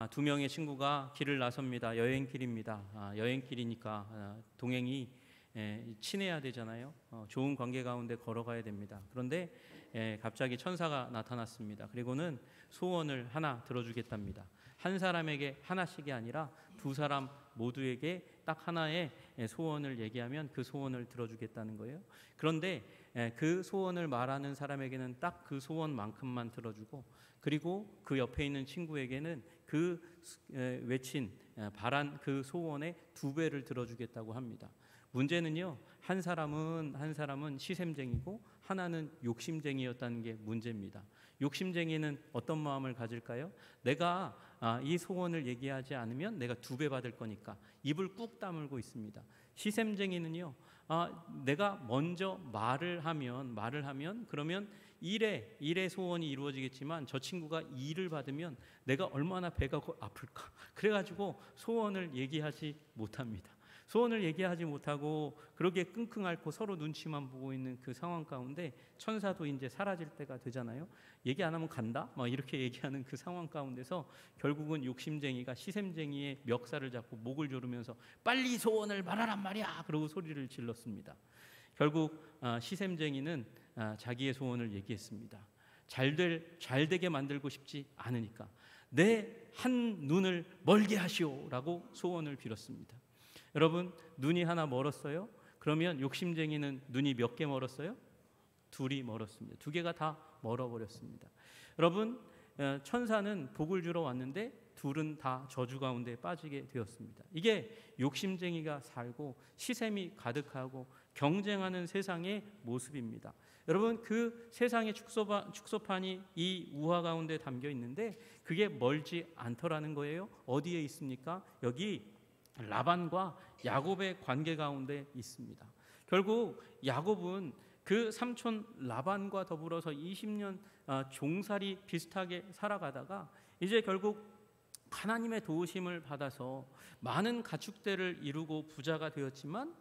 두 명의 친구가 길을 나섭니다. 여행길입니다. 여행길이니까 동행이 친해야 되잖아요. 좋은 관계 가운데 걸어가야 됩니다. 그런데 갑자기 천사가 나타났습니다. 그리고는 소원을 하나 들어주겠답니다. 한 사람에게 하나씩이 아니라 두 사람 모두에게 딱 하나의 소원을 얘기하면 그 소원을 들어주겠다는 거예요. 그런데 그 소원을 말하는 사람에게는 딱 그 소원만큼만 들어주고, 그리고 그 옆에 있는 친구에게는 그 외친 바란 그 소원의 2배를 들어주겠다고 합니다. 문제는요, 한 사람은 시샘쟁이고 하나는 욕심쟁이였다는 게 문제입니다. 욕심쟁이는 어떤 마음을 가질까요? 내가 이 소원을 얘기하지 않으면 내가 2배 받을 거니까 입을 꾹 다물고 있습니다. 시샘쟁이는요, 내가 먼저 말을 하면 그러면 1의 소원이 이루어지겠지만 저 친구가 2를 받으면 내가 얼마나 배가 아플까. 그래가지고 소원을 얘기하지 못합니다. 소원을 얘기하지 못하고 그렇게 끙끙 앓고 서로 눈치만 보고 있는 그 상황 가운데 천사도 이제 사라질 때가 되잖아요. 얘기 안 하면 간다? 막 이렇게 얘기하는 그 상황 가운데서 결국은 욕심쟁이가 시샘쟁이의 멱살을 잡고 목을 조르면서 빨리 소원을 말하란 말이야! 그러고 소리를 질렀습니다. 결국 시샘쟁이는 자기의 소원을 얘기했습니다. 잘 되게 만들고 싶지 않으니까 내 한 눈을 멀게 하시오 라고 소원을 빌었습니다. 여러분, 눈이 하나 멀었어요? 그러면 욕심쟁이는 눈이 몇 개 멀었어요? 2이 멀었습니다. 2개가 다 멀어버렸습니다. 여러분, 천사는 복을 주러 왔는데 2은 다 저주 가운데 빠지게 되었습니다. 이게 욕심쟁이가 살고 시샘이 가득하고 경쟁하는 세상의 모습입니다. 여러분, 그 세상의 축소판이 이 우화 가운데 담겨 있는데 그게 멀지 않더라는 거예요. 어디에 있습니까? 여기 라반과 야곱의 관계 가운데 있습니다. 결국 야곱은 그 삼촌 라반과 더불어서 20년 종살이 비슷하게 살아가다가 이제 결국 하나님의 도우심을 받아서 많은 가축대를 이루고 부자가 되었지만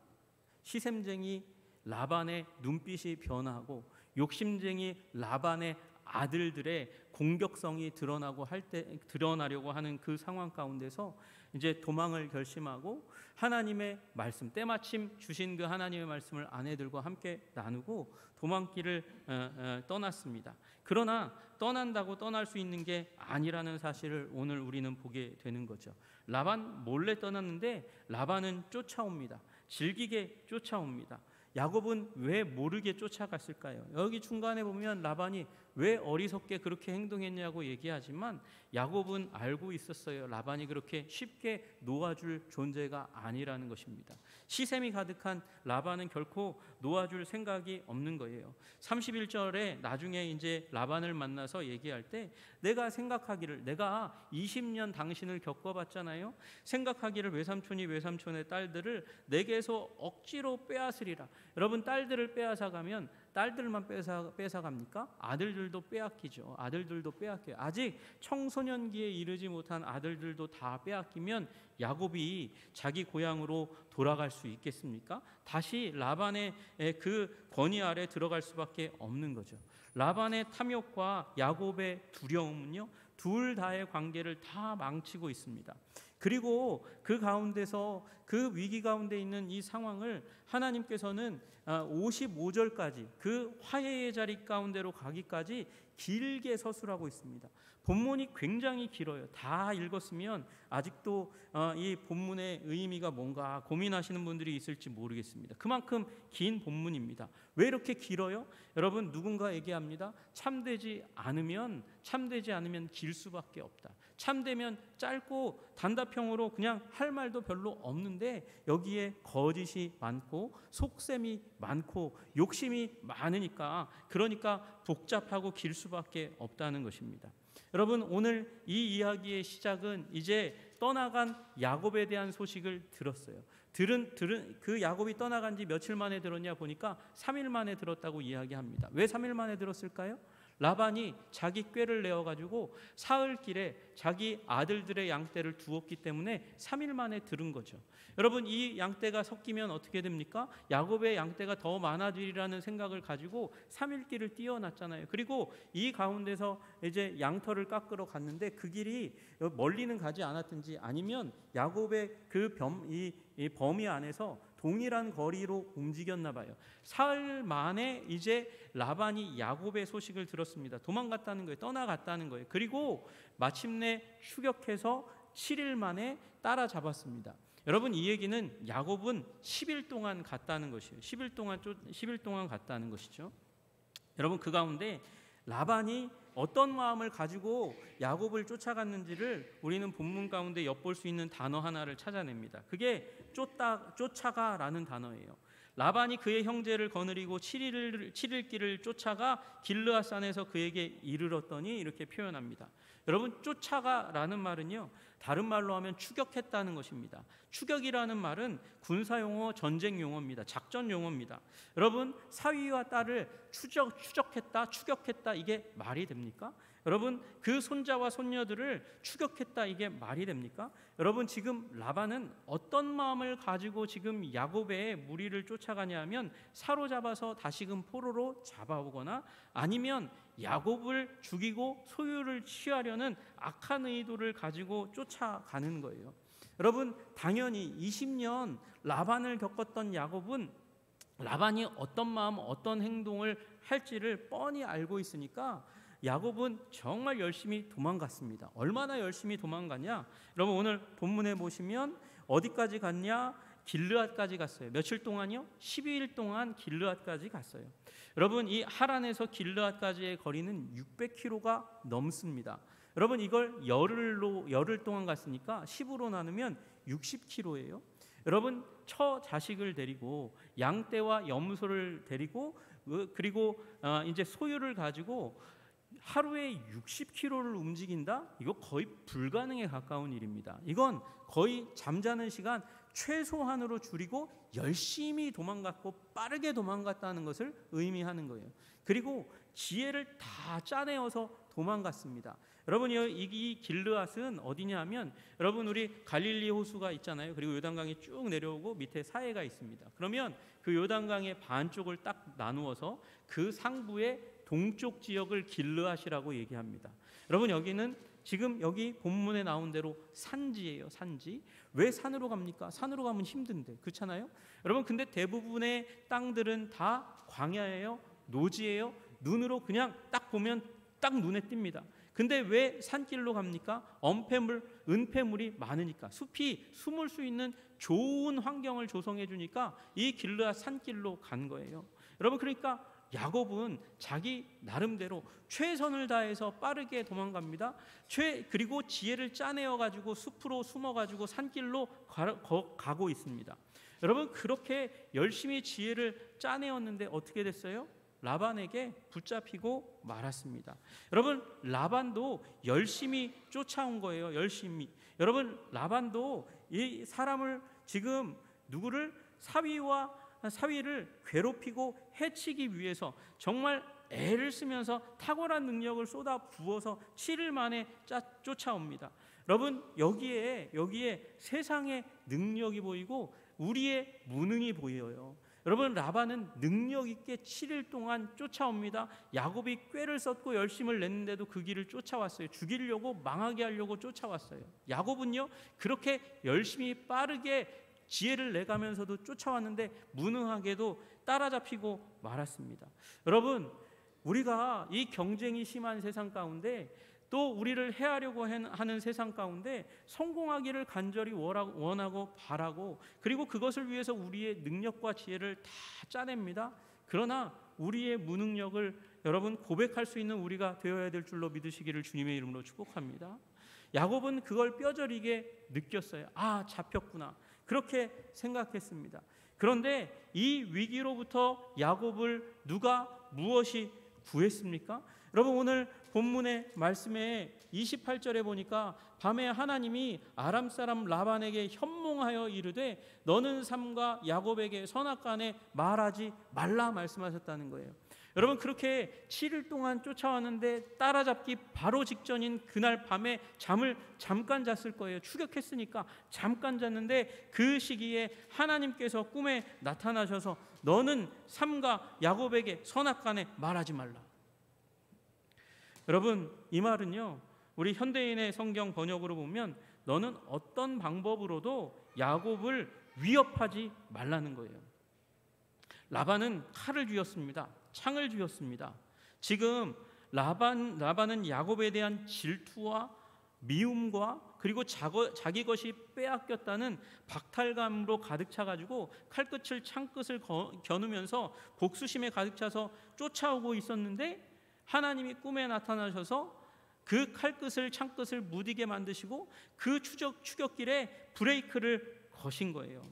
시샘쟁이 라반의 눈빛이 변하고 욕심쟁이 라반의 아들들의 공격성이 드러나려고 하는 그 상황 가운데서 이제 도망을 결심하고 하나님의 말씀, 때마침 주신 그 하나님의 말씀을 아내들과 함께 나누고 도망길을 떠났습니다. 그러나 떠난다고 떠날 수 있는 게 아니라는 사실을 오늘 우리는 보게 되는 거죠. 라반 몰래 떠났는데 라반은 쫓아옵니다. 질기게 쫓아옵니다. 야곱은 왜 모르게 쫓아갔을까요? 여기 중간에 보면 라반이 왜 어리석게 그렇게 행동했냐고 얘기하지만 야곱은 알고 있었어요. 라반이 그렇게 쉽게 놓아줄 존재가 아니라는 것입니다. 시샘이 가득한 라반은 결코 놓아줄 생각이 없는 거예요. 31절에 나중에 이제 라반을 만나서 얘기할 때 내가 생각하기를, 내가 20년 당신을 겪어봤잖아요. 생각하기를 외삼촌이 외삼촌의 딸들을 내게서 억지로 빼앗으리라. 여러분, 딸들을 빼앗아가면 딸들만 뺏어갑니까? 아들들도 빼앗기죠. 아들들도 빼앗겨요. 아직 청소년기에 이르지 못한 아들들도 다 빼앗기면 야곱이 자기 고향으로 돌아갈 수 있겠습니까? 다시 라반의 그 권위 아래 들어갈 수밖에 없는 거죠. 라반의 탐욕과 야곱의 두려움은요, 둘 다의 관계를 다 망치고 있습니다. 그리고 그 가운데서 그 위기 가운데 있는 이 상황을 하나님께서는 55절까지 그 화해의 자리 가운데로 가기까지 길게 서술하고 있습니다. 본문이 굉장히 길어요. 다 읽었으면 아직도 이 본문의 의미가 뭔가 고민하시는 분들이 있을지 모르겠습니다. 그만큼 긴 본문입니다. 왜 이렇게 길어요? 여러분, 누군가 얘기합니다. 참되지 않으면 길 수밖에 없다. 참되면 짧고 단답형으로 그냥 할 말도 별로 없는데 여기에 거짓이 많고 속셈이 많고 욕심이 많으니까, 그러니까 복잡하고 길 수밖에 없다는 것입니다. 여러분, 오늘 이 이야기의 시작은 이제 떠나간 야곱에 대한 소식을 들었어요. 그 야곱이 떠나간 지 며칠 만에 들었냐 보니까 3일 만에 들었다고 이야기합니다. 왜 3일 만에 들었을까요? 라반이 자기 꾀를 내어가지고 사흘길에 자기 아들들의 양떼를 두었기 때문에 3일 만에 들은 거죠. 여러분, 이 양떼가 섞이면 어떻게 됩니까? 야곱의 양떼가 더 많아지리라는 생각을 가지고 3일길을 뛰어났잖아요. 그리고 이 가운데서 이제 양털을 깎으러 갔는데 그 길이 멀리는 가지 않았든지 아니면 야곱의 그 이 범위 안에서 동일한 거리로 움직였나 봐요. 사흘 만에 이제 라반이 야곱의 소식을 들었습니다. 도망갔다는 거예요. 떠나갔다는 거예요. 그리고 마침내 추격해서 7일 만에 따라잡았습니다. 여러분, 이 얘기는 야곱은 10일 동안 갔다는 것이에요. 10일 동안 갔다는 것이죠. 여러분, 그 가운데 라반이 어떤 마음을 가지고 야곱을 쫓아갔는지를 우리는 본문 가운데 엿볼 수 있는 단어 하나를 찾아냅니다. 그게 쫓아가라는 단어예요. 라반이 그의 형제를 거느리고 7일 길을 쫓아가 길르앗산에서 그에게 이르렀더니 이렇게 표현합니다. 여러분, 쫓아가라는 말은요, 다른 말로 하면 추격했다는 것입니다. 추격이라는 말은 군사용어, 전쟁 용어입니다. 작전 용어입니다. 여러분, 사위와 딸을 추격했다, 이게 말이 됩니까? 여러분, 그 손자와 손녀들을 추격했다, 이게 말이 됩니까? 여러분, 지금 라반은 어떤 마음을 가지고 지금 야곱의 무리를 쫓아가냐 하면 사로잡아서 다시금 포로로 잡아오거나 아니면 야곱을 죽이고 소유를 취하려는 악한 의도를 가지고 쫓아가는 거예요. 여러분, 당연히 20년 라반을 겪었던 야곱은 라반이 어떤 마음, 어떤 행동을 할지를 뻔히 알고 있으니까 야곱은 정말 열심히 도망갔습니다. 얼마나 열심히 도망갔냐? 여러분, 오늘 본문에 보시면 어디까지 갔냐? 길르앗까지 갔어요. 며칠 동안요? 12일 동안 길르앗까지 갔어요. 여러분, 이 하란에서 길르앗까지의 거리는 600km가 넘습니다. 여러분, 이걸 열흘 동안 갔으니까 10으로 나누면 60km예요. 여러분, 처 자식을 데리고 양떼와 염소를 데리고 그리고 이제 소유를 가지고 하루에 60km를 움직인다? 이거 거의 불가능에 가까운 일입니다. 이건 거의 잠자는 시간 최소한으로 줄이고 열심히 도망갔고 빠르게 도망갔다는 것을 의미하는 거예요. 그리고 지혜를 다 짜내어서 도망갔습니다. 여러분, 이 길르앗은 어디냐 면 여러분, 우리 갈릴리 호수가 있잖아요. 그리고 요단강이 쭉 내려오고 밑에 사해가 있습니다. 그러면 그 요단강의 반쪽을 딱 나누어서 그 상부의 동쪽 지역을 길르앗이라고 얘기합니다. 여러분, 여기는 지금 여기 본문에 나온 대로 산지예요. 산지. 왜 산으로 갑니까? 산으로 가면 힘든데, 그렇잖아요. 여러분, 근데 대부분의 땅들은 다 광야예요, 노지예요. 눈으로 그냥 딱 보면 딱 눈에 띕니다. 근데 왜 산길로 갑니까? 은폐물이 많으니까, 숲이 숨을 수 있는 좋은 환경을 조성해 주니까 이 길르앗 산길로 간 거예요. 여러분, 그러니까 야곱은 자기 나름대로 최선을 다해서 빠르게 도망갑니다. 그리고 지혜를 짜내어 가지고 숲으로 숨어 가지고 산길로 가고 있습니다. 여러분, 그렇게 열심히 지혜를 짜내었는데 어떻게 됐어요? 라반에게 붙잡히고 말았습니다. 여러분, 라반도 열심히 쫓아온 거예요. 열심히. 여러분, 라반도 이 사람을 지금 누구를 사위를 괴롭히고 해치기 위해서 정말 애를 쓰면서 탁월한 능력을 쏟아 부어서 7일 만에 쫓아옵니다. 여러분, 여기에 세상의 능력이 보이고 우리의 무능이 보여요. 여러분, 라반은 능력 있게 7일 동안 쫓아옵니다. 야곱이 꾀를 썼고 열심을 냈는데도 그 길을 쫓아왔어요. 죽이려고, 망하게 하려고 쫓아왔어요. 야곱은요, 그렇게 열심히 빠르게 지혜를 내가면서도 쫓아왔는데 무능하게도 따라잡히고 말았습니다. 여러분, 우리가 이 경쟁이 심한 세상 가운데 또 우리를 해하려고 하는 세상 가운데 성공하기를 간절히 원하고 바라고, 그리고 그것을 위해서 우리의 능력과 지혜를 다 짜냅니다. 그러나 우리의 무능력을 여러분 고백할 수 있는 우리가 되어야 될 줄로 믿으시기를 주님의 이름으로 축복합니다. 야곱은 그걸 뼈저리게 느꼈어요. 아, 잡혔구나. 그렇게 생각했습니다. 그런데 이 위기로부터 야곱을 무엇이 구했습니까? 여러분, 오늘 본문의 말씀에 28절에 보니까 밤에 하나님이 아람 사람 라반에게 현몽하여 이르되 너는 삼가 야곱에게 선악간에 말하지 말라 말씀하셨다는 거예요. 여러분 그렇게 7일 동안 쫓아왔는데 따라잡기 바로 직전인 그날 밤에 잠을 잠깐 잤을 거예요. 추격했으니까 잠깐 잤는데 그 시기에 하나님께서 꿈에 나타나셔서 너는 삼가 야곱에게 선악간에 말하지 말라. 여러분 이 말은요, 우리 현대인의 성경 번역으로 보면 너는 어떤 방법으로도 야곱을 위협하지 말라는 거예요. 라반은 칼을 쥐었습니다. 창을 쥐었습니다. 지금 라반은 야곱에 대한 질투와 미움과 그리고 자기 것이 빼앗겼다는 박탈감으로 가득 차가지고 칼끝을 창끝을 겨누면서 복수심에 가득 차서 쫓아오고 있었는데, 하나님이 꿈에 나타나셔서 그 칼끝을 창끝을 무디게 만드시고 그 추격길에 브레이크를 거신 거예요.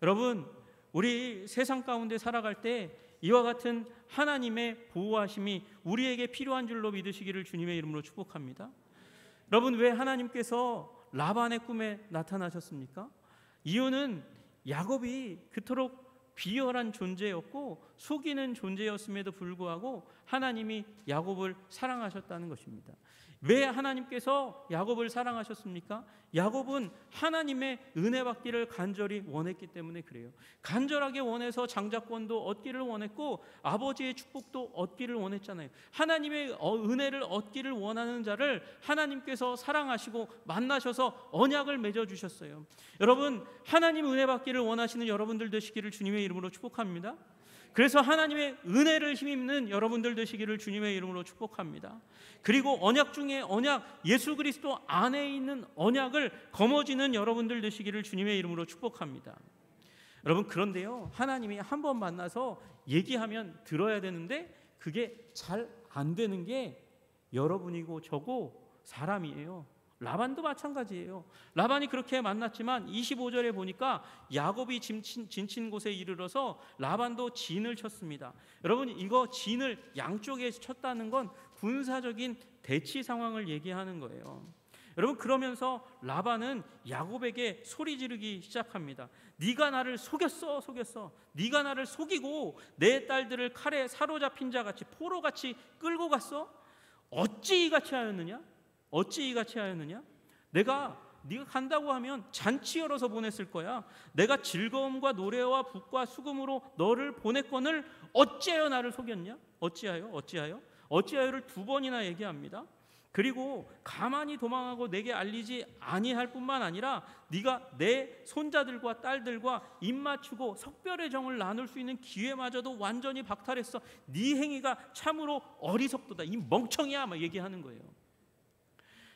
여러분 우리 세상 가운데 살아갈 때 이와 같은 하나님의 보호하심이 우리에게 필요한 줄로 믿으시기를 주님의 이름으로 축복합니다. 여러분 왜 하나님께서 라반의 꿈에 나타나셨습니까? 이유는 야곱이 그토록 비열한 존재였고 속이는 존재였음에도 불구하고 하나님이 야곱을 사랑하셨다는 것입니다. 왜 하나님께서 야곱을 사랑하셨습니까? 야곱은 하나님의 은혜 받기를 간절히 원했기 때문에 그래요. 간절하게 원해서 장자권도 얻기를 원했고 아버지의 축복도 얻기를 원했잖아요. 하나님의 은혜를 얻기를 원하는 자를 하나님께서 사랑하시고 만나셔서 언약을 맺어주셨어요. 여러분 하나님 은혜 받기를 원하시는 여러분들 되시기를 주님의 이름으로 축복합니다. 그래서 하나님의 은혜를 힘입는 여러분들 되시기를 주님의 이름으로 축복합니다. 그리고 언약 중에 언약, 예수 그리스도 안에 있는 언약을 거머쥐는 여러분들 되시기를 주님의 이름으로 축복합니다. 여러분 그런데요, 하나님이 한 번 만나서 얘기하면 들어야 되는데 그게 잘 안 되는 게 여러분이고 저고 사람이에요. 라반도 마찬가지예요. 라반이 그렇게 만났지만 25절에 보니까 야곱이 진친 곳에 이르러서 라반도 진을 쳤습니다. 여러분 이거 진을 양쪽에 쳤다는 건 군사적인 대치 상황을 얘기하는 거예요. 여러분 그러면서 라반은 야곱에게 소리 지르기 시작합니다. 네가 나를 속였어. 네가 나를 속이고 내 딸들을 칼에 사로잡힌 자같이 포로같이 끌고 갔어. 어찌 이같이 하였느냐? 네가 간다고 하면 잔치 열어서 보냈을 거야. 내가 즐거움과 노래와 북과 수금으로 너를 보냈거늘 어찌하여 나를 속였냐? 어찌하여를 2번이나 얘기합니다. 그리고 가만히 도망하고 내게 알리지 아니할 뿐만 아니라 네가 내 손자들과 딸들과 입맞추고 석별의 정을 나눌 수 있는 기회마저도 완전히 박탈했어. 네 행위가 참으로 어리석도다. 이 멍청이야 막 얘기하는 거예요.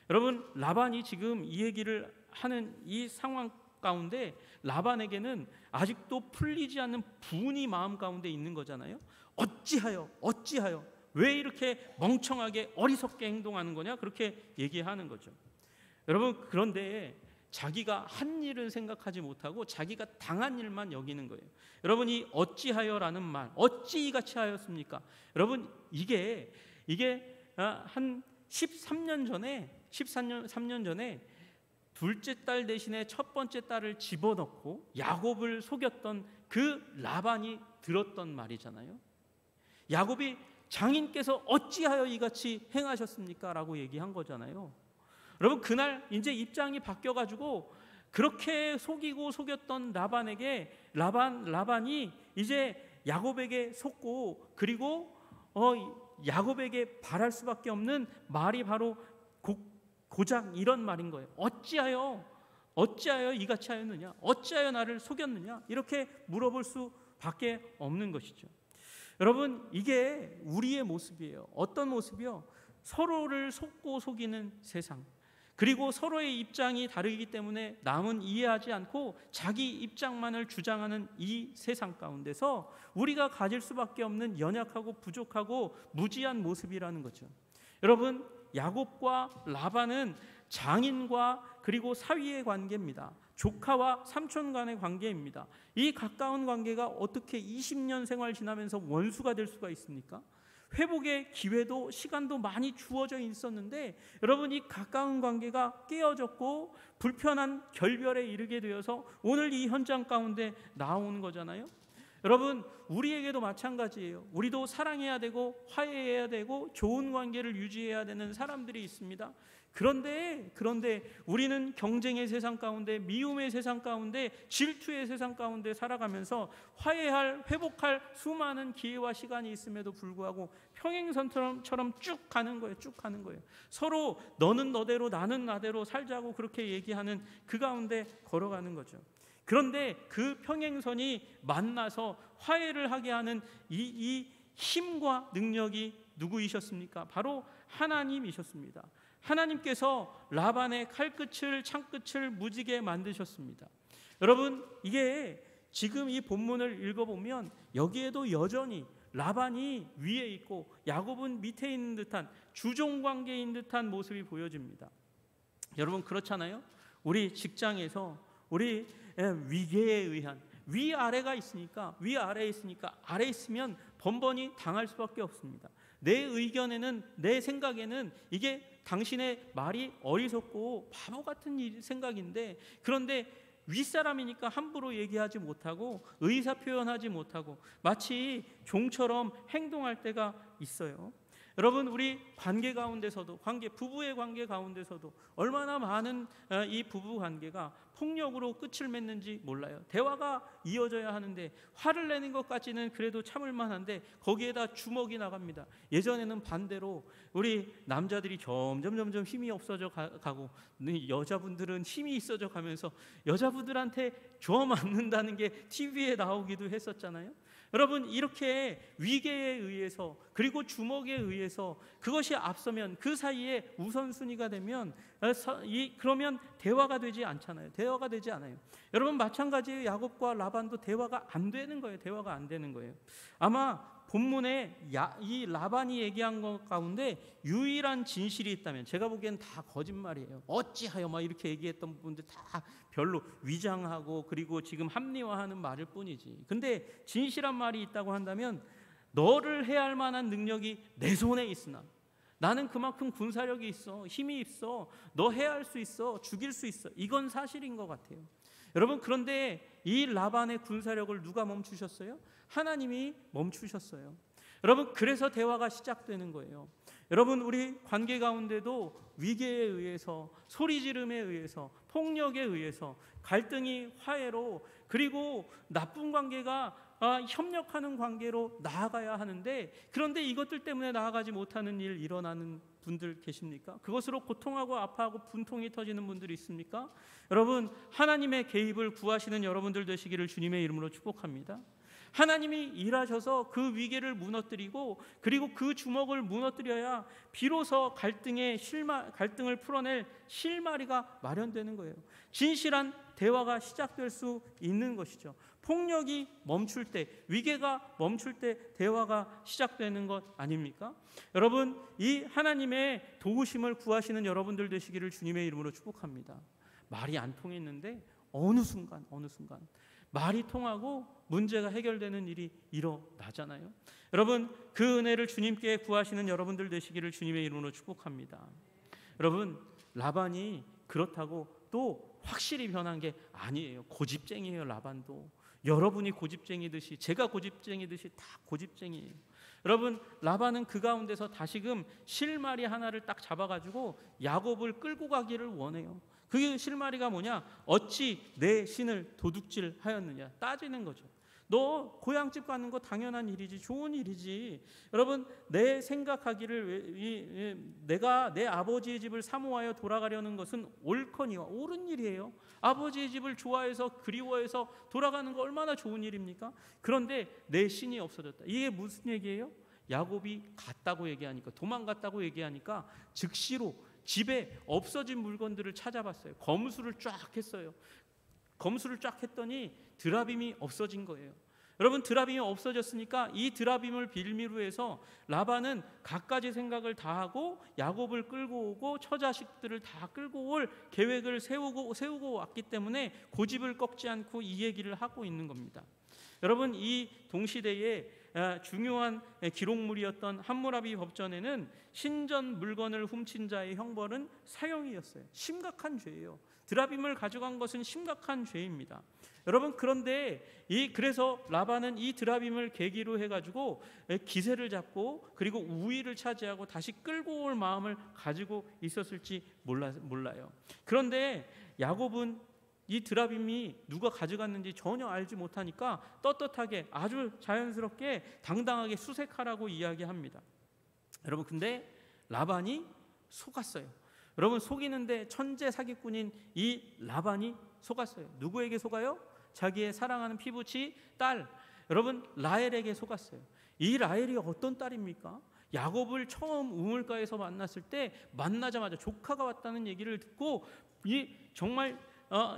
여러분 라반이 지금 이 얘기를 하는 이 상황 가운데 라반에게는 아직도 풀리지 않는 분이 마음 가운데 있는 거잖아요. 어찌하여 왜 이렇게 멍청하게 어리석게 행동하는 거냐, 그렇게 얘기하는 거죠. 여러분 그런데 자기가 한 일은 생각하지 못하고 자기가 당한 일만 여기는 거예요. 여러분 이 어찌하여라는 말, 어찌 이같이 하였습니까? 여러분 이게 한 13년 전에 둘째 딸 대신에 첫 번째 딸을 집어넣고 야곱을 속였던 그 라반이 들었던 말이잖아요. 야곱이 장인께서 어찌하여 이같이 행하셨습니까? 라고 얘기한 거잖아요. 여러분 그날 이제 입장이 바뀌어가지고 그렇게 속였던 라반이 이제 야곱에게 속고 그리고 야곱에게 바랄 수밖에 없는 말이 바로 고작 이런 말인 거예요. 어찌하여 이같이 하였느냐? 어찌하여 나를 속였느냐? 이렇게 물어볼 수밖에 없는 것이죠. 여러분 이게 우리의 모습이에요. 어떤 모습이요? 서로를 속고 속이는 세상, 그리고 서로의 입장이 다르기 때문에 남은 이해하지 않고 자기 입장만을 주장하는 이 세상 가운데서 우리가 가질 수밖에 없는 연약하고 부족하고 무지한 모습이라는 거죠. 여러분 야곱과 라반은 장인과 그리고 사위의 관계입니다. 조카와 삼촌 간의 관계입니다. 이 가까운 관계가 어떻게 20년 생활 지나면서 원수가 될 수가 있습니까? 회복의 기회도 시간도 많이 주어져 있었는데 여러분 이 가까운 관계가 깨어졌고 불편한 결별에 이르게 되어서 오늘 이 현장 가운데 나오는 거잖아요. 여러분, 우리에게도 마찬가지예요. 우리도 사랑해야 되고 화해해야 되고 좋은 관계를 유지해야 되는 사람들이 있습니다. 그런데 우리는 경쟁의 세상 가운데, 미움의 세상 가운데, 질투의 세상 가운데 살아가면서 화해할, 회복할 수많은 기회와 시간이 있음에도 불구하고 평행선처럼 쭉 가는 거예요. 쭉 가는 거예요. 서로 너는 너대로 나는 나대로 살자고 그렇게 얘기하는 그 가운데 걸어가는 거죠. 그런데 그 평행선이 만나서 화해를 하게 하는 이 힘과 능력이 누구이셨습니까? 바로 하나님이셨습니다. 하나님께서 라반의 칼끝을 창끝을 무지개 만드셨습니다. 여러분, 이게 지금 이 본문을 읽어보면 여기에도 여전히 라반이 위에 있고 야곱은 밑에 있는 듯한 주종관계인 듯한 모습이 보여집니다. 여러분, 그렇잖아요. 우리 직장에서 우리 위계에 의한 위아래가 있으니까, 위아래에 있으니까 아래 있으면 번번이 당할 수밖에 없습니다. 내 의견에는, 내 생각에는 이게 당신의 말이 어리석고 바보 같은 생각인데, 그런데 윗사람이니까 함부로 얘기하지 못하고 의사 표현하지 못하고 마치 종처럼 행동할 때가 있어요. 여러분, 우리 관계 가운데서도, 부부의 관계 가운데서도 얼마나 많은 이 부부 관계가 폭력으로 끝을 맺는지 몰라요. 대화가 이어져야 하는데 화를 내는 것까지는 그래도 참을 만한데 거기에다 주먹이 나갑니다. 예전에는 반대로 우리 남자들이 점점 힘이 없어져 가고 여자분들은 힘이 있어져 가면서 여자분들한테 주워 맞는다는 게 TV에 나오기도 했었잖아요. 여러분, 이렇게 위계에 의해서 그리고 주먹에 의해서 그것이 앞서면, 그 사이에 우선순위가 되면 그러면 대화가 되지 않잖아요. 대화가 되지 않아요. 여러분, 마찬가지예요. 야곱과 라반도 대화가 안 되는 거예요. 대화가 안 되는 거예요. 아마 본문에 이 라반이 얘기한 것 가운데 유일한 진실이 있다면, 제가 보기엔 다 거짓말이에요. 어찌하여 막 이렇게 얘기했던 분들 다 별로 위장하고 그리고 지금 합리화하는 말일 뿐이지. 근데 진실한 말이 있다고 한다면, 너를 해야 할 만한 능력이 내 손에 있으나 나는 그만큼 군사력이 있어, 힘이 있어, 너 해야 할 수 있어, 죽일 수 있어. 이건 사실인 것 같아요. 여러분, 그런데 이 라반의 군사력을 누가 멈추셨어요? 하나님이 멈추셨어요. 여러분, 그래서 대화가 시작되는 거예요. 여러분, 우리 관계 가운데도 위계에 의해서, 소리 지름에 의해서, 폭력에 의해서, 갈등이 화해로, 그리고 나쁜 관계가 협력하는 관계로 나아가야 하는데, 그런데 이것들 때문에 나아가지 못하는 일 일어나는 분들 계십니까? 그것으로 고통하고 아파하고 분통이 터지는 분들이 있습니까? 여러분, 하나님의 개입을 구하시는 여러분들 되시기를 주님의 이름으로 축복합니다. 하나님이 일하셔서 그 위계를 무너뜨리고 그리고 그 주먹을 무너뜨려야 비로소 갈등을 풀어낼 실마리가 마련되는 거예요. 진실한 대화가 시작될 수 있는 것이죠. 폭력이 멈출 때, 위계가 멈출 때 대화가 시작되는 것 아닙니까? 여러분, 이 하나님의 도우심을 구하시는 여러분들 되시기를 주님의 이름으로 축복합니다. 말이 안 통했는데 어느 순간 말이 통하고 문제가 해결되는 일이 일어나잖아요. 여러분, 그 은혜를 주님께 구하시는 여러분들 되시기를 주님의 이름으로 축복합니다. 여러분, 라반이 그렇다고 또 확실히 변한 게 아니에요. 고집쟁이에요. 라반도 여러분이 고집쟁이듯이, 제가 고집쟁이듯이 다 고집쟁이에요. 여러분, 라반은 그 가운데서 다시금 실마리 하나를 딱 잡아가지고 야곱을 끌고 가기를 원해요. 그게 실마리가 뭐냐? 어찌 내 신을 도둑질하였느냐 따지는 거죠. 너 고향집 가는 거 당연한 일이지, 좋은 일이지. 여러분, 내 생각하기를 내가 내 아버지의 집을 사모하여 돌아가려는 것은 옳거니와 옳은 일이에요. 아버지의 집을 좋아해서 그리워해서 돌아가는 거 얼마나 좋은 일입니까? 그런데 내 신이 없어졌다. 이게 무슨 얘기예요? 야곱이 갔다고 얘기하니까, 도망갔다고 얘기하니까 즉시로 집에 없어진 물건들을 찾아봤어요. 검수를 쫙 했어요. 검수를 쫙 했더니 드라빔이 없어진 거예요. 여러분, 드라빔이 없어졌으니까 이 드라빔을 빌미로 해서 라반은 갖가지 생각을 다 하고 야곱을 끌고 오고 처자식들을 다 끌고 올 계획을 세우고 왔기 때문에 고집을 꺾지 않고 이 얘기를 하고 있는 겁니다. 여러분, 이 동시대에 중요한 기록물이었던 함무라비 법전에는 신전 물건을 훔친 자의 형벌은 사형이었어요. 심각한 죄예요. 드라빔을 가져간 것은 심각한 죄입니다. 여러분, 그런데 그래서 라반은 이 드라빔을 계기로 해가지고 기세를 잡고 그리고 우위를 차지하고 다시 끌고 올 마음을 가지고 있었을지 몰라요. 그런데 야곱은 이 드라빔이 누가 가져갔는지 전혀 알지 못하니까 떳떳하게 아주 자연스럽게 당당하게 수색하라고 이야기합니다. 여러분, 근데 라반이 속았어요. 여러분, 속이는데 천재 사기꾼인 이 라반이 속았어요. 누구에게 속아요? 자기의 사랑하는 피부치 딸, 여러분, 라헬에게 속았어요. 이 라헬이 어떤 딸입니까? 야곱을 처음 우물가에서 만났을 때 만나자마자 조카가 왔다는 얘기를 듣고 정말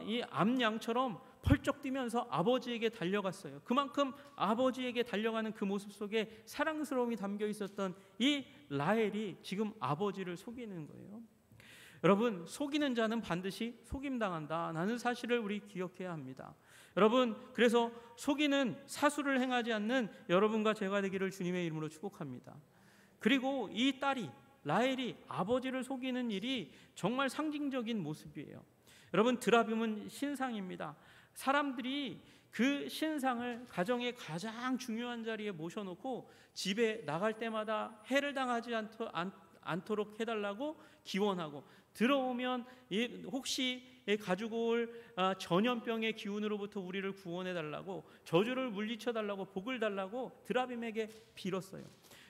이 암양처럼 펄쩍 뛰면서 아버지에게 달려갔어요. 그만큼 아버지에게 달려가는 그 모습 속에 사랑스러움이 담겨 있었던 이 라헬이 지금 아버지를 속이는 거예요. 여러분, 속이는 자는 반드시 속임당한다 라는 사실을 우리 기억해야 합니다. 여러분, 그래서 속이는 사수를 행하지 않는 여러분과 제가 되기를 주님의 이름으로 축복합니다. 그리고 이 딸이 라헬이 아버지를 속이는 일이 정말 상징적인 모습이에요. 여러분, 드라빔은 신상입니다. 사람들이 그 신상을 가정의 가장 중요한 자리에 모셔놓고 집에 나갈 때마다 해를 당하지 않도록 해달라고 기원하고, 들어오면 혹시 가지고 올 전염병의 기운으로부터 우리를 구원해달라고, 저주를 물리쳐달라고, 복을 달라고 드라빔에게 빌었어요.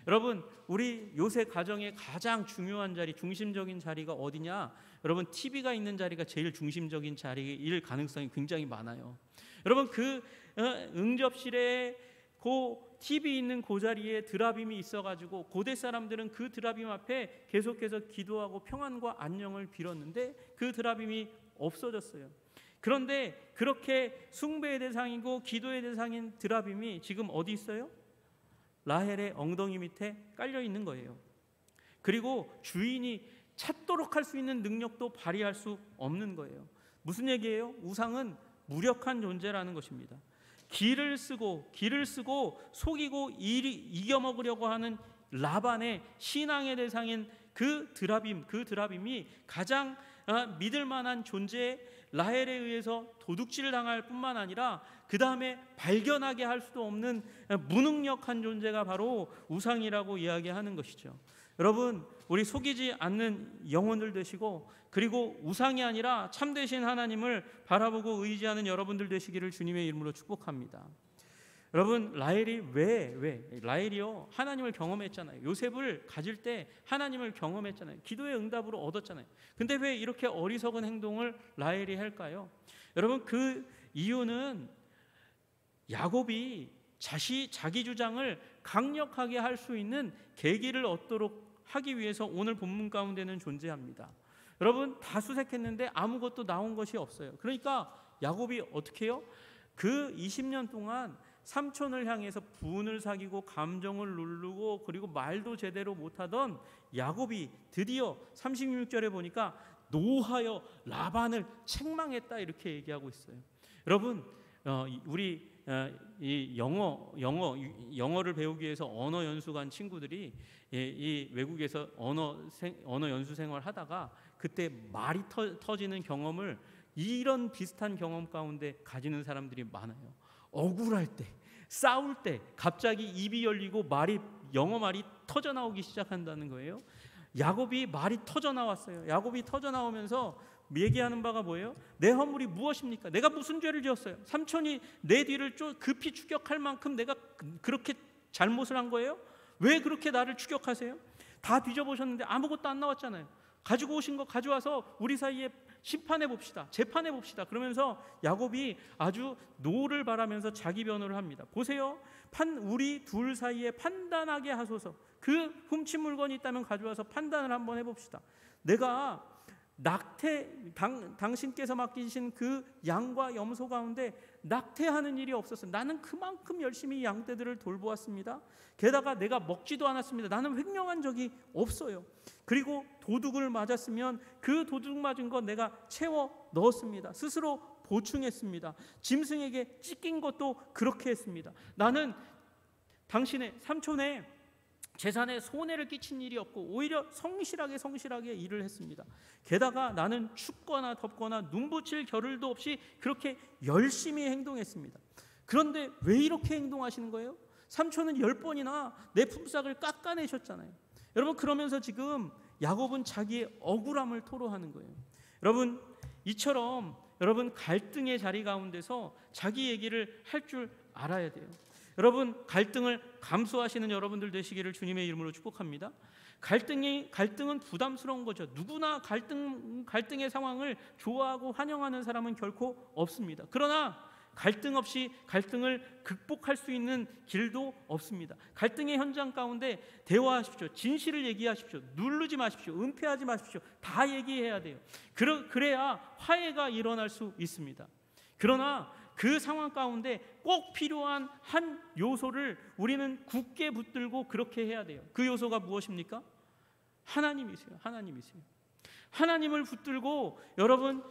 여러분, 우리 요새 가정의 가장 중요한 자리, 중심적인 자리가 어디냐? 여러분, TV가 있는 자리가 제일 중심적인 자리일 가능성이 굉장히 많아요. 여러분, 그 응접실에 그 TV 있는 그 자리에 드라빔이 있어가지고 고대 사람들은 그 드라빔 앞에 계속해서 기도하고 평안과 안녕을 빌었는데 그 드라빔이 없어졌어요. 그런데 그렇게 숭배의 대상이고 기도의 대상인 드라빔이 지금 어디 있어요? 라헬의 엉덩이 밑에 깔려 있는 거예요. 그리고 주인이 찾도록 할 수 있는 능력도 발휘할 수 없는 거예요. 무슨 얘기예요? 우상은 무력한 존재라는 것입니다. 기를 쓰고 속이고 이겨먹으려고 하는 라반의 신앙의 대상인 그 드라빔이 가장 믿을 만한 존재, 라헬에 의해서 도둑질 당할 뿐만 아니라 그 다음에 발견하게 할 수도 없는 무능력한 존재가 바로 우상이라고 이야기하는 것이죠. 여러분, 우리 속이지 않는 영혼들 되시고, 그리고 우상이 아니라 참되신 하나님을 바라보고 의지하는 여러분들 되시기를 주님의 이름으로 축복합니다. 여러분, 라헬이요 하나님을 경험했잖아요. 요셉을 가질 때 하나님을 경험했잖아요. 기도의 응답으로 얻었잖아요. 근데 왜 이렇게 어리석은 행동을 라헬이 할까요? 여러분, 그 이유는 야곱이 자기 주장을 강력하게 할 수 있는 계기를 얻도록 하기 위해서 오늘 본문 가운데는 존재합니다. 여러분, 다 수색했는데 아무것도 나온 것이 없어요. 그러니까 야곱이 어떻게 해요? 그 20년 동안 삼촌을 향해서 분을 사귀고 감정을 누르고 그리고 말도 제대로 못하던 야곱이 드디어 36절에 보니까 노하여 라반을 책망했다 이렇게 얘기하고 있어요. 여러분, 우리 이 영어를 배우기 위해서 언어 연수 간 친구들이 이 외국에서 언어 연수 생활을 하다가 그때 말이 터지는 경험을, 이런 비슷한 경험 가운데 가지는 사람들이 많아요. 억울할 때, 싸울 때 갑자기 입이 열리고 영어 말이 터져 나오기 시작한다는 거예요. 야곱이 말이 터져 나왔어요. 야곱이 터져 나오면서 얘기하는 바가 뭐예요? 내 허물이 무엇입니까? 내가 무슨 죄를 지었어요? 삼촌이 내 뒤를 급히 추격할 만큼 내가 그렇게 잘못을 한 거예요? 왜 그렇게 나를 추격하세요? 다 뒤져보셨는데 아무것도 안 나왔잖아요. 가지고 오신 거 가져와서 우리 사이에 심판해 봅시다. 재판해 봅시다. 그러면서 야곱이 아주 노를 바라면서 자기 변호를 합니다. 보세요. 우리 둘 사이에 판단하게 하소서. 그 훔친 물건이 있다면 가져와서 판단을 한번 해봅시다. 내가 당신께서 맡기신 그 양과 염소 가운데 낙태하는 일이 없었어요. 나는 그만큼 열심히 양떼들을 돌보았습니다. 게다가 내가 먹지도 않았습니다. 나는 횡령한 적이 없어요. 그리고 도둑을 맞았으면 그 도둑 맞은 거 내가 채워 넣었습니다. 스스로 보충했습니다. 짐승에게 찢긴 것도 그렇게 했습니다. 나는 당신의 삼촌의 재산에 손해를 끼친 일이 없고 오히려 성실하게 일을 했습니다. 게다가 나는 춥거나 덥거나 눈붙일 겨를도 없이 그렇게 열심히 행동했습니다. 그런데 왜 이렇게 행동하시는 거예요? 삼촌은 10번이나 내 품삯을 깎아내셨잖아요. 여러분, 그러면서 지금 야곱은 자기의 억울함을 토로하는 거예요. 여러분, 이처럼 여러분 갈등의 자리 가운데서 자기 얘기를 할 줄 알아야 돼요. 여러분, 갈등을 감수하시는 여러분들 되시기를 주님의 이름으로 축복합니다. 갈등은 부담스러운 거죠. 누구나 갈등의 상황을 좋아하고 환영하는 사람은 결코 없습니다. 그러나 갈등 없이 갈등을 극복할 수 있는 길도 없습니다. 갈등의 현장 가운데 대화하십시오. 진실을 얘기하십시오. 누르지 마십시오. 은폐하지 마십시오. 다 얘기해야 돼요. 그래야 화해가 일어날 수 있습니다. 그러나 그 상황 가운데 꼭 필요한 한 요소를 우리는 굳게 붙들고 그렇게 해야 돼요. 그 요소가 무엇입니까? 하나님이세요. 하나님을 붙들고 여러분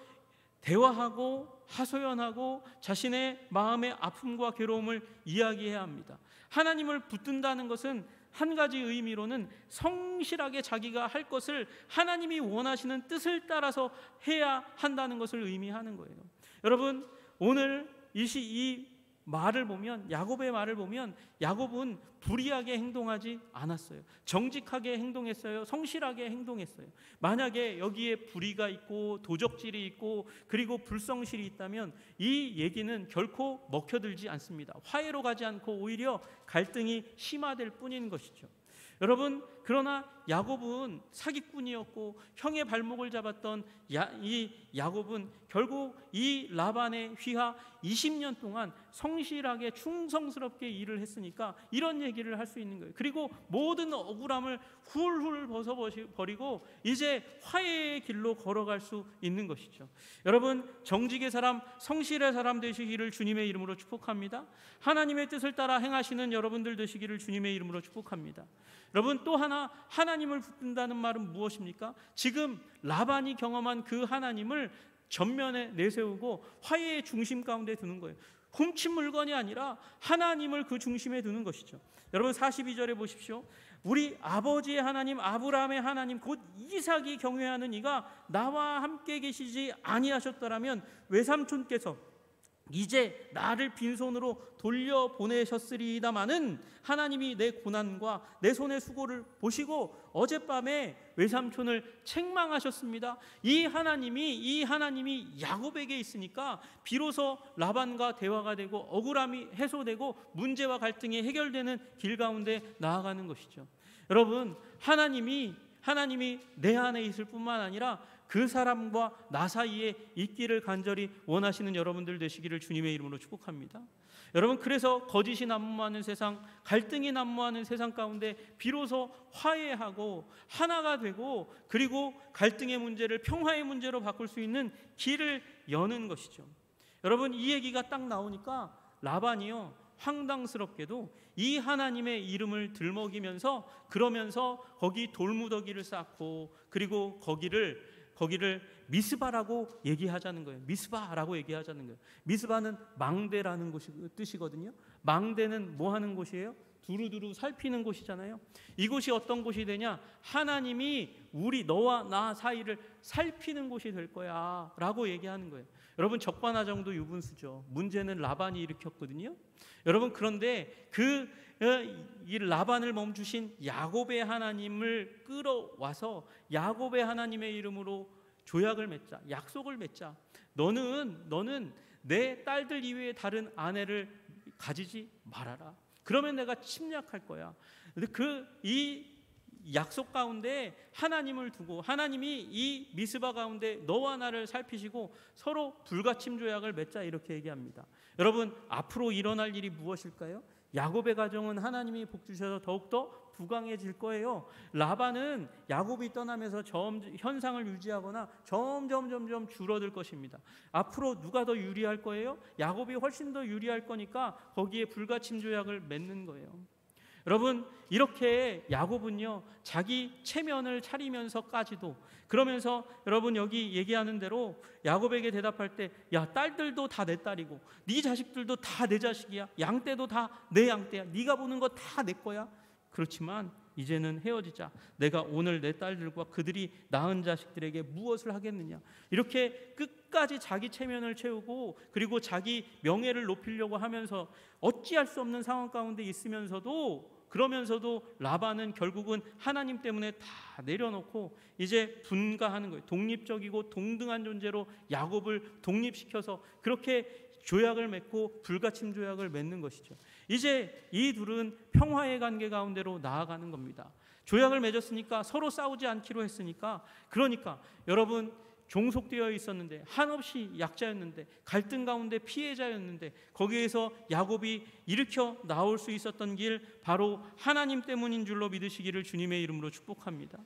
대화하고 하소연하고 자신의 마음의 아픔과 괴로움을 이야기해야 합니다. 하나님을 붙든다는 것은 한 가지 의미로는 성실하게 자기가 할 것을 하나님이 원하시는 뜻을 따라서 해야 한다는 것을 의미하는 거예요. 여러분, 오늘 이 말을 보면, 야곱의 말을 보면 야곱은 불의하게 행동하지 않았어요. 정직하게 행동했어요. 성실하게 행동했어요. 만약에 여기에 불의가 있고 도적질이 있고 그리고 불성실이 있다면 이 얘기는 결코 먹혀들지 않습니다. 화해로 가지 않고 오히려 갈등이 심화될 뿐인 것이죠. 여러분, 그러나 야곱은 사기꾼이었고 형의 발목을 잡았던 이 야곱은 결국 이 라반의 휘하 20년 동안 성실하게 충성스럽게 일을 했으니까 이런 얘기를 할 수 있는 거예요. 그리고 모든 억울함을 훌훌 벗어버리고 이제 화해의 길로 걸어갈 수 있는 것이죠. 여러분, 정직의 사람, 성실의 사람 되시기를 주님의 이름으로 축복합니다. 하나님의 뜻을 따라 행하시는 여러분들 되시기를 주님의 이름으로 축복합니다. 여러분, 또 하나, 하나님을 붙든다는 말은 무엇입니까? 지금 라반이 경험한 그 하나님을 전면에 내세우고 화해의 중심 가운데 두는 거예요. 훔친 물건이 아니라 하나님을 그 중심에 두는 것이죠. 여러분, 42절에 보십시오. 우리 아버지의 하나님, 아브라함의 하나님, 곧 이삭이 경외하는 이가 나와 함께 계시지 아니하셨더라면 외삼촌께서 이제 나를 빈손으로 돌려보내셨으리다마는 하나님이 내 고난과 내 손의 수고를 보시고 어젯밤에 외삼촌을 책망하셨습니다. 이 하나님이 야곱에게 있으니까 비로소 라반과 대화가 되고 억울함이 해소되고 문제와 갈등이 해결되는 길 가운데 나아가는 것이죠. 여러분, 하나님이 내 안에 있을 뿐만 아니라 그 사람과 나 사이에 있기를 간절히 원하시는 여러분들 되시기를 주님의 이름으로 축복합니다. 여러분, 그래서 거짓이 난무하는 세상, 갈등이 난무하는 세상 가운데 비로소 화해하고 하나가 되고 그리고 갈등의 문제를 평화의 문제로 바꿀 수 있는 길을 여는 것이죠. 여러분, 이 얘기가 딱 나오니까 라반이요, 황당스럽게도 이 하나님의 이름을 들먹이면서 그러면서 거기 돌무더기를 쌓고 그리고 거기를 미스바라고 얘기하자는 거예요. 미스바라고 얘기하자는 거예요. 미스바는 망대라는 뜻이거든요. 망대는 뭐 하는 곳이에요? 두루두루 살피는 곳이잖아요. 이곳이 어떤 곳이 되냐? 하나님이 너와 나 사이를 살피는 곳이 될 거야 라고 얘기하는 거예요. 여러분, 적반하장도 유분수죠. 문제는 라반이 일으켰거든요. 여러분, 그런데 이 라반을 멈추신 야곱의 하나님을 끌어와서 야곱의 하나님의 이름으로 조약을 맺자, 약속을 맺자. 너는 내 딸들 이외에 다른 아내를 가지지 말아라. 그러면 내가 침략할 거야. 근데 이 약속 가운데 하나님을 두고 하나님이 이 미스바 가운데 너와 나를 살피시고 서로 불가침 조약을 맺자 이렇게 얘기합니다. 여러분, 앞으로 일어날 일이 무엇일까요? 야곱의 가정은 하나님이 복 주셔서 더욱더 부강해질 거예요. 라반은 야곱이 떠나면서 현상을 유지하거나 점점 줄어들 것입니다. 앞으로 누가 더 유리할 거예요? 야곱이 훨씬 더 유리할 거니까 거기에 불가침 조약을 맺는 거예요. 여러분, 이렇게 야곱은요 자기 체면을 차리면서까지도 그러면서 여러분 여기 얘기하는 대로 야곱에게 대답할 때 야, 딸들도 다 내 딸이고 네 자식들도 다 내 자식이야. 양떼도 다 내 양떼야. 네가 보는 거 다 내 거야. 그렇지만 이제는 헤어지자. 내가 오늘 내 딸들과 그들이 낳은 자식들에게 무엇을 하겠느냐. 이렇게 끝까지 자기 체면을 채우고 그리고 자기 명예를 높이려고 하면서 어찌할 수 없는 상황 가운데 있으면서도, 그러면서도 라반은 결국은 하나님 때문에 다 내려놓고 이제 분가하는 거예요. 독립적이고 동등한 존재로 야곱을 독립시켜서 그렇게 조약을 맺고 불가침 조약을 맺는 것이죠. 이제 이 둘은 평화의 관계 가운데로 나아가는 겁니다. 조약을 맺었으니까, 서로 싸우지 않기로 했으니까, 그러니까 여러분, 종속되어 있었는데, 한없이 약자였는데, 갈등 가운데 피해자였는데, 거기에서 야곱이 일으켜 나올 수 있었던 길, 바로 하나님 때문인 줄로 믿으시기를 주님의 이름으로 축복합니다.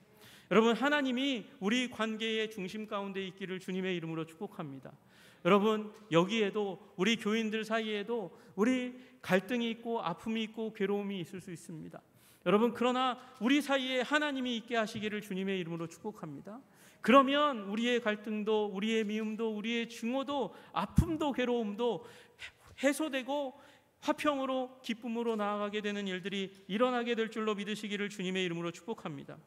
여러분, 하나님이 우리 관계의 중심 가운데 있기를 주님의 이름으로 축복합니다. 여러분, 여기에도 우리 교인들 사이에도 우리 갈등이 있고 아픔이 있고 괴로움이 있을 수 있습니다. 여러분, 그러나 우리 사이에 하나님이 있게 하시기를 주님의 이름으로 축복합니다. 그러면 우리의 갈등도, 우리의 미움도, 우리의 증오도, 아픔도 괴로움도 해소되고 화평으로, 기쁨으로 나아가게 되는 일들이 일어나게 될 줄로 믿으시기를 주님의 이름으로 축복합니다.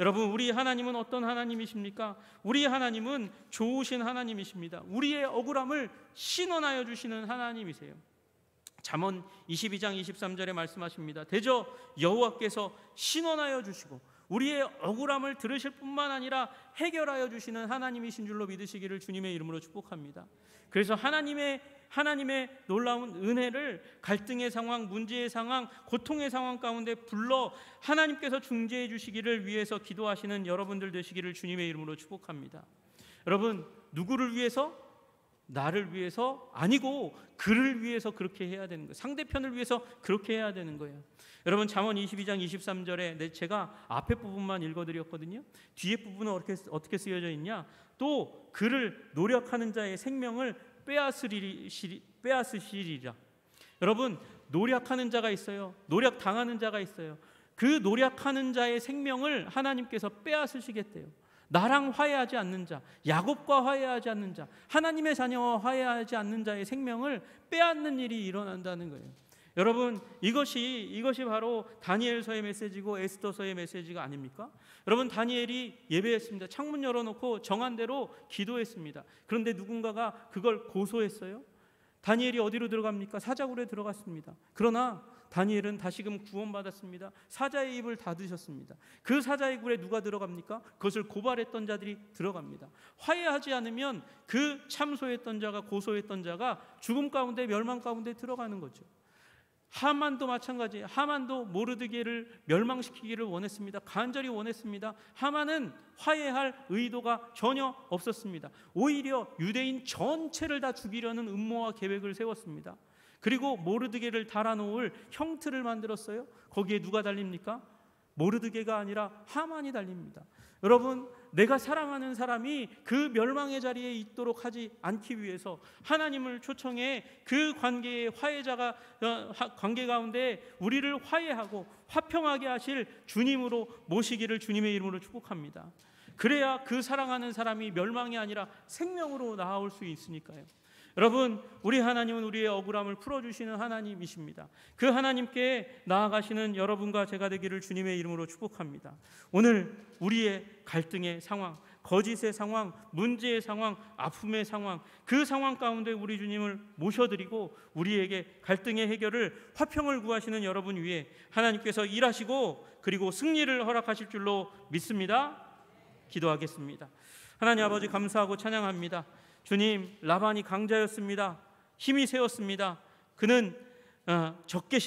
여러분, 우리 하나님은 어떤 하나님이십니까? 우리 하나님은 좋으신 하나님이십니다. 우리의 억울함을 신원하여 주시는 하나님이세요. 잠언 22장 23절에 말씀하십니다. 대저 여호와께서 신원하여 주시고 우리의 억울함을 들으실 뿐만 아니라 해결하여 주시는 하나님이신 줄로 믿으시기를 주님의 이름으로 축복합니다. 그래서 하나님의 놀라운 은혜를 갈등의 상황, 문제의 상황, 고통의 상황 가운데 불러 하나님께서 중재해 주시기를 위해서 기도하시는 여러분들 되시기를 주님의 이름으로 축복합니다. 여러분, 누구를 위해서? 나를 위해서 아니고 그를 위해서 그렇게 해야 되는 거예요. 상대편을 위해서 그렇게 해야 되는 거예요. 여러분, 잠언 22장 23절에 제가 앞에 부분만 읽어드렸거든요. 뒤에 부분은 어떻게 쓰여져 있냐? 또 그를 노력하는 자의 생명을 빼앗으시리라. 여러분, 노력하는 자가 있어요. 노력당하는 자가 있어요. 그 노력하는 자의 생명을 하나님께서 빼앗으시겠대요. 나랑 화해하지 않는 자, 야곱과 화해하지 않는 자, 하나님의 자녀와 화해하지 않는 자의 생명을 빼앗는 일이 일어난다는 거예요. 여러분, 이것이 바로 다니엘서의 메시지고 에스더서의 메시지가 아닙니까? 여러분, 다니엘이 예배했습니다. 창문 열어놓고 정한 대로 기도했습니다. 그런데 누군가가 그걸 고소했어요. 다니엘이 어디로 들어갑니까? 사자굴에 들어갔습니다. 그러나 다니엘은 다시금 구원받았습니다. 사자의 입을 닫으셨습니다. 그 사자의 굴에 누가 들어갑니까? 그것을 고발했던 자들이 들어갑니다. 화해하지 않으면 그 참소했던 자가, 고소했던 자가 죽음 가운데, 멸망 가운데 들어가는 거죠. 하만도 마찬가지예요. 하만도 모르드게를 멸망시키기를 원했습니다. 간절히 원했습니다. 하만은 화해할 의도가 전혀 없었습니다. 오히려 유대인 전체를 다 죽이려는 음모와 계획을 세웠습니다. 그리고 모르드게를 달아놓을 형틀을 만들었어요. 거기에 누가 달립니까? 모르드게가 아니라 하만이 달립니다. 여러분, 내가 사랑하는 사람이 그 멸망의 자리에 있도록 하지 않기 위해서 하나님을 초청해 그 관계의 화해자가 관계 가운데 우리를 화해하고 화평하게 하실 주님으로 모시기를 주님의 이름으로 축복합니다. 그래야 그 사랑하는 사람이 멸망이 아니라 생명으로 나아올 수 있으니까요. 여러분, 우리 하나님은 우리의 억울함을 풀어주시는 하나님이십니다. 그 하나님께 나아가시는 여러분과 제가 되기를 주님의 이름으로 축복합니다. 오늘 우리의 갈등의 상황, 거짓의 상황, 문제의 상황, 아픔의 상황, 그 상황 가운데 우리 주님을 모셔드리고 우리에게 갈등의 해결을, 화평을 구하시는 여러분 위에 하나님께서 일하시고 그리고 승리를 허락하실 줄로 믿습니다. 기도하겠습니다. 하나님 아버지, 감사하고 찬양합니다. 주님, 라반이 강자였습니다. 힘이 세었습니다. 그는 적게